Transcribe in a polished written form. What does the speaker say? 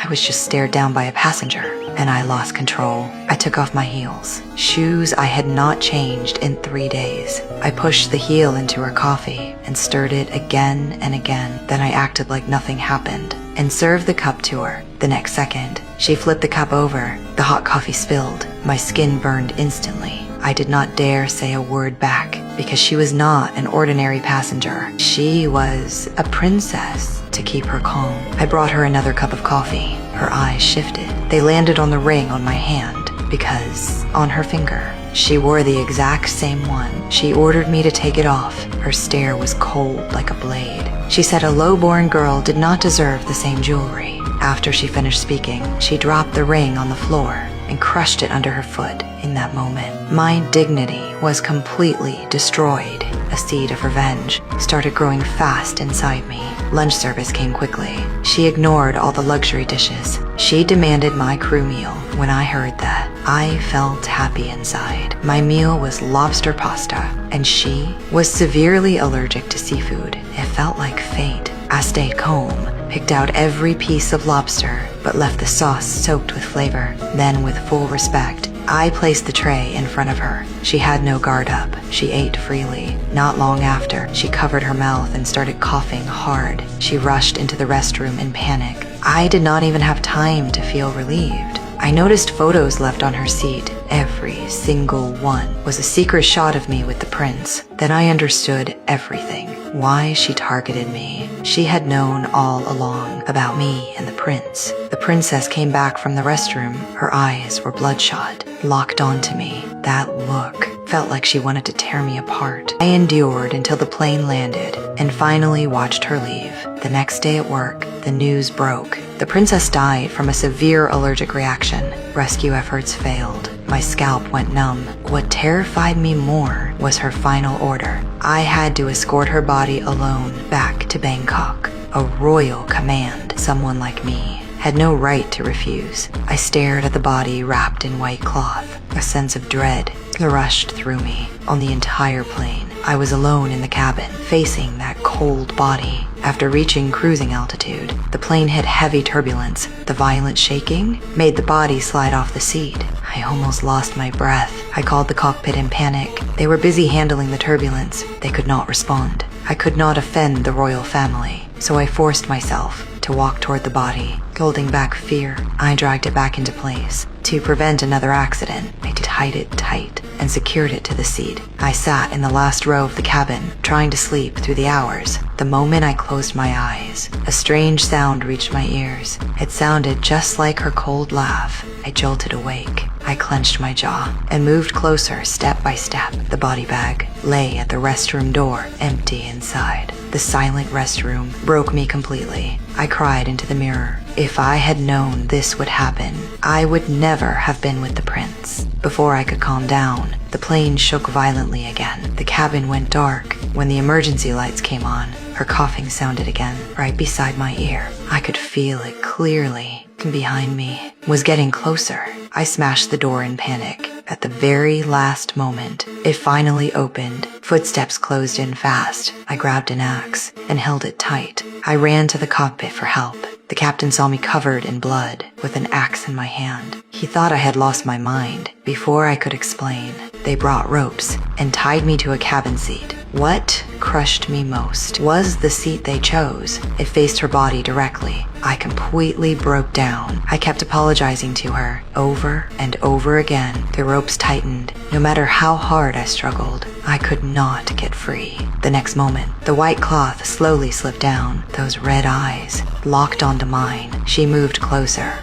I was just stared down by a passenger, and I lost control. I took off my heels, shoes I had not changed in 3 days. I pushed the heel into her coffee and stirred it again and again. Then I acted like nothing happened and served the cup to her. The next second, she flipped the cup over. The hot coffee spilled. My skin burned instantly. I did not dare say a word back because she was not an ordinary passenger. She was a princess. To keep her calm, I brought her another cup of coffee. Her eyes shifted. They landed on the ring on my hand because on her finger, she wore the exact same one. She ordered me to take it off. Her stare was cold like a blade. She said a low-born girl did not deserve the same jewelry. After she finished speaking, she dropped the ring on the floor and crushed it under her foot. In that moment, my dignity was completely destroyed. A seed of revenge started growing fast inside me. Lunch service came quickly. She ignored all the luxury dishes. She demanded my crew meal. When I heard that, I felt happy inside. My meal was lobster pasta, and she was severely allergic to seafood. It felt like fate. I stayed calm, picked out every piece of lobster, but left the sauce soaked with flavor. Then, with full respect, I placed the tray in front of her. She had no guard up. She ate freely. Not long after, she covered her mouth and started coughing hard. She rushed into the restroom in panic. I did not even have time to feel relieved. I noticed photos left on her seat. Every single one was a secret shot of me with the prince. Then I understood everything. Why she targeted me. She had known all along about me and the prince. The princess came back from the restroom. Her eyes were bloodshot, locked onto me. That look felt like she wanted to tear me apart. I endured until the plane landed and finally watched her leave. The next day at work, the news broke. The princess died from a severe allergic reaction. Rescue efforts failed. My scalp went numb. What terrified me more was her final order. I had to escort her body alone back to Bangkok. A royal command. Someone like me had no right to refuse. I stared at the body wrapped in white cloth. A sense of dread rushed through me. On the entire plane, I was alone in the cabin, facing that cold body. After reaching cruising altitude, the plane hit heavy turbulence. The violent shaking made the body slide off the seat. I almost lost my breath. I called the cockpit in panic. They were busy handling the turbulence. They could not respond. I could not offend the royal family, so I forced myself to walk toward the body. Holding back fear, I dragged it back into place. To prevent another accident, I tied it tight and secured it to the seat. I sat in the last row of the cabin, trying to sleep through the hours. The moment I closed my eyes, a strange sound reached my ears. It sounded just like her cold laugh. I jolted awake. I clenched my jaw and moved closer step by step. The body bag lay at the restroom door, empty inside. The silent restroom broke me completely. I cried into the mirror. If I had known this would happen, I would never have been with the prince. Before I could calm down, the plane shook violently again. The cabin went dark. When the emergency lights came on, her coughing sounded again, right beside my ear. I could feel it clearly. Behind me was getting closer. I smashed the door in panic. At the very last moment, it finally opened. Footsteps closed in fast. I grabbed an axe and held it tight. I ran to the cockpit for help. The captain saw me covered in blood with an axe in my hand. He thought I had lost my mind. Before I could explain, they brought ropes and tied me to a cabin seat. What crushed me most was the seat they chose. It faced her body directly. I completely broke down. I kept apologizing to her over and over again. The ropes tightened. No matter how hard I struggled, I could not get free. The next moment, the white cloth slowly slipped down. Those red eyes locked onto mine. She moved closer.